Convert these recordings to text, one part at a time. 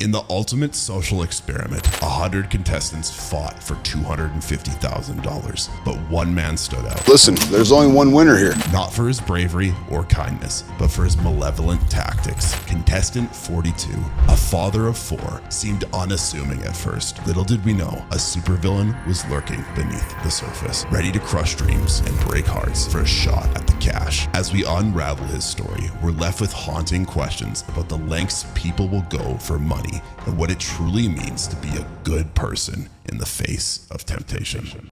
In the ultimate social experiment, 100 contestants fought for $250,000, but one man stood out. Listen, there's only one winner here. Not for his bravery or kindness, but for his malevolent tactics. Contestant 42, a father of 4, seemed unassuming at first. Little did we know, a supervillain was lurking beneath the surface, ready to crush dreams and break hearts for a shot at the cash. As we unravel his story, we're left with haunting questions about the lengths people will go for money and what it truly means to be a good person in the face of temptation.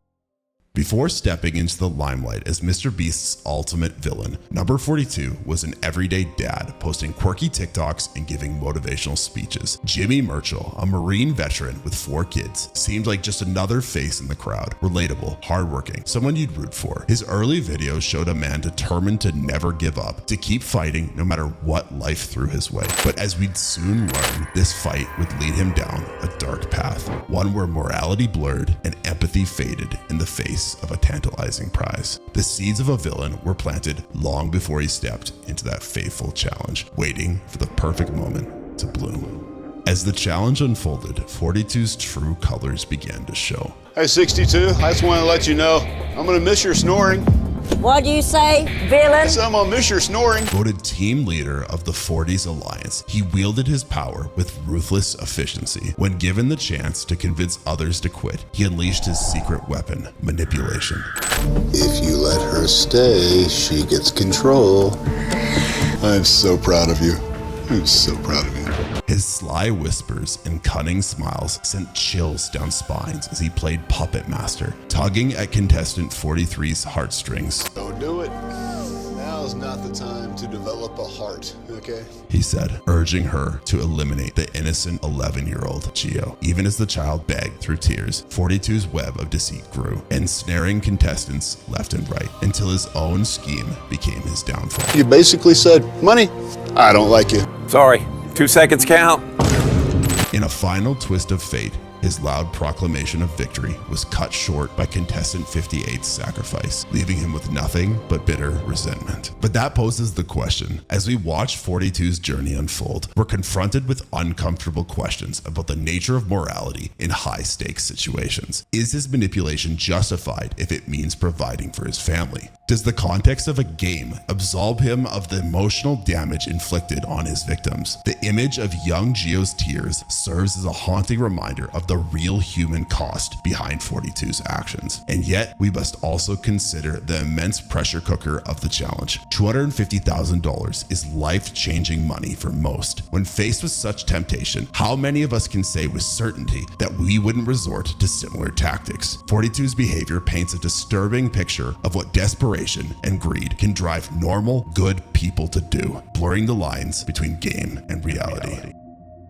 Before stepping into the limelight as MrBeast's ultimate villain, number 42 was an everyday dad posting quirky TikToks and giving motivational speeches. Jimmy Merchel, a Marine veteran with 4 kids, seemed like just another face in the crowd. Relatable, hardworking, someone you'd root for. His early videos showed a man determined to never give up, to keep fighting no matter what life threw his way. But as we'd soon learn, this fight would lead him down a dark path, one where morality blurred and empathy faded in the face of a tantalizing prize. The seeds of a villain were planted long before he stepped into that fateful challenge, waiting for the perfect moment to bloom. As the challenge unfolded, 42's true colors began to show. Hey, 62, I just want to let you know, I'm going to miss your snoring. What do you say, villain? I'm going to miss your snoring. Voted team leader of the 40s Alliance, he wielded his power with ruthless efficiency. When given the chance to convince others to quit, he unleashed his secret weapon, manipulation. If you let her stay, she gets control. I'm so proud of you. I'm so proud of you. His sly whispers and cunning smiles sent chills down spines as he played puppet master, tugging at contestant 43's heartstrings. Don't do it. Now's not the time to develop a heart, okay? He said, urging her to eliminate the innocent 11-year-old Gio. Even as the child begged through tears, 42's web of deceit grew, ensnaring contestants left and right until his own scheme became his downfall. You basically said, money, I don't like you. Sorry, 2 seconds count. In a final twist of fate, his loud proclamation of victory was cut short by contestant 58's sacrifice, leaving him with nothing but bitter resentment. But that poses the question. As we watch 42's journey unfold, we're confronted with uncomfortable questions about the nature of morality in high-stakes situations. Is his manipulation justified if it means providing for his family? Does the context of a game absolve him of the emotional damage inflicted on his victims? The image of young Gio's tears serves as a haunting reminder of the real human cost behind 42's actions. And yet, we must also consider the immense pressure cooker of the challenge. $250,000 is life-changing money for most. When faced with such temptation, how many of us can say with certainty that we wouldn't resort to similar tactics? 42's behavior paints a disturbing picture of what desperation and greed can drive normal, good people to do, blurring the lines between game and reality.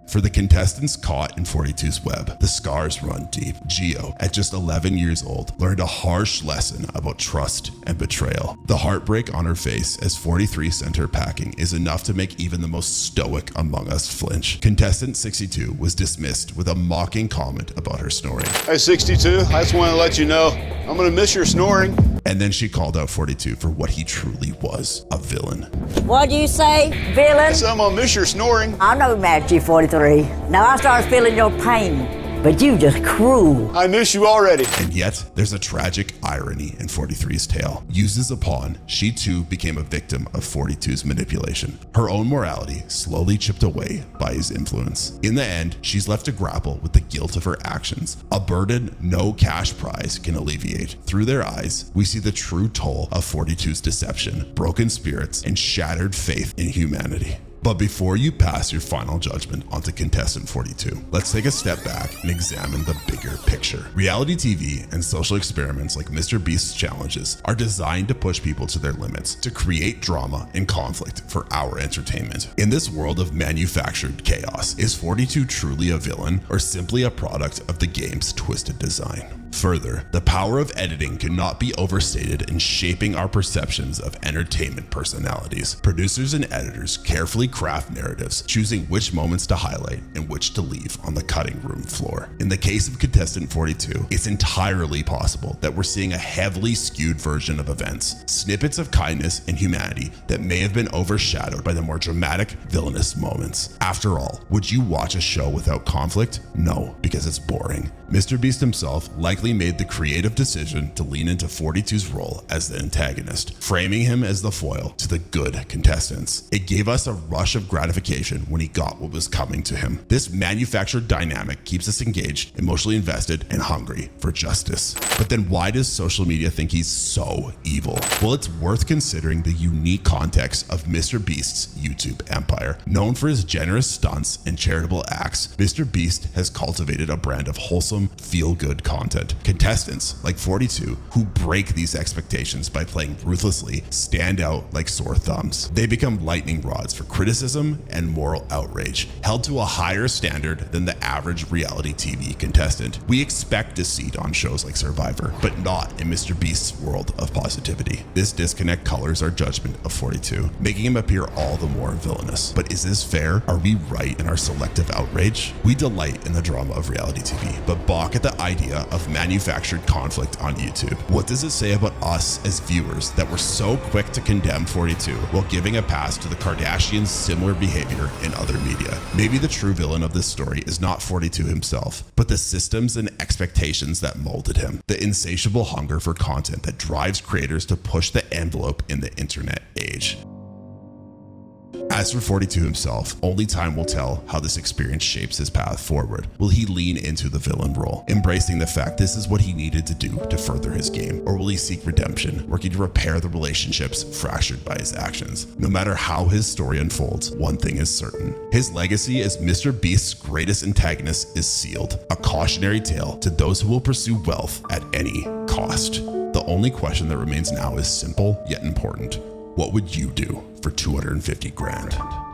For the contestants caught in 42's web, the scars run deep. Gio, at just 11 years old, learned a harsh lesson about trust and betrayal. The heartbreak on her face as 43 sent her packing is enough to make even the most stoic among us flinch. Contestant 62 was dismissed with a mocking comment about her snoring. Hey, 62, I just want to let you know, I'm going to miss your snoring. And then she called out 42 for what he truly was, a villain. What do you say, villain? I'm going to miss your snoring. I'm no mad at you, 43. Now I start feeling your pain, but you just cruel. I miss you already. And yet, there's a tragic irony in 43's tale. Used as a pawn, she too became a victim of 42's manipulation. Her own morality slowly chipped away by his influence. In the end, she's left to grapple with the guilt of her actions, a burden no cash prize can alleviate. Through their eyes, we see the true toll of 42's deception, broken spirits, and shattered faith in humanity. But before you pass your final judgment onto contestant 42, let's take a step back and examine the bigger picture. Reality TV and social experiments like MrBeast's challenges are designed to push people to their limits, to create drama and conflict for our entertainment. In this world of manufactured chaos, is 42 truly a villain or simply a product of the game's twisted design? Further, the power of editing cannot be overstated in shaping our perceptions of entertainment personalities. Producers and editors carefully craft narratives, choosing which moments to highlight and which to leave on the cutting room floor. In the case of Contestant 42, it's entirely possible that we're seeing a heavily skewed version of events, snippets of kindness and humanity that may have been overshadowed by the more dramatic, villainous moments. After all, would you watch a show without conflict? No, because it's boring. MrBeast himself likely made the creative decision to lean into 42's role as the antagonist, framing him as the foil to the good contestants. It gave us a rush of gratification when he got what was coming to him. This manufactured dynamic keeps us engaged, emotionally invested, and hungry for justice. But then why does social media think he's so evil? Well, it's worth considering the unique context of MrBeast's YouTube empire. Known for his generous stunts and charitable acts, MrBeast has cultivated a brand of wholesome, feel-good content. Contestants like 42, who break these expectations by playing ruthlessly, stand out like sore thumbs. They become lightning rods for criticism and moral outrage, held to a higher standard than the average reality TV contestant. We expect deceit on shows like Survivor, but not in MrBeast's world of positivity. This disconnect colors our judgment of 42, making him appear all the more villainous. But is this fair? Are we right in our selective outrage? We delight in the drama of reality TV, but balk at the idea of manufactured conflict on YouTube. What does it say about us as viewers that we're so quick to condemn 42 while giving a pass to the Kardashians' similar behavior in other media? Maybe the true villain of this story is not 42 himself, but the systems and expectations that molded him, the insatiable hunger for content that drives creators to push the envelope in the internet age. As for 42 himself, only time will tell how this experience shapes his path forward. Will he lean into the villain role, embracing the fact this is what he needed to do to further his game? Or will he seek redemption, working to repair the relationships fractured by his actions? No matter how his story unfolds, one thing is certain. His legacy as MrBeast's greatest antagonist is sealed, a cautionary tale to those who will pursue wealth at any cost. The only question that remains now is simple yet important. What would you do for 250 grand?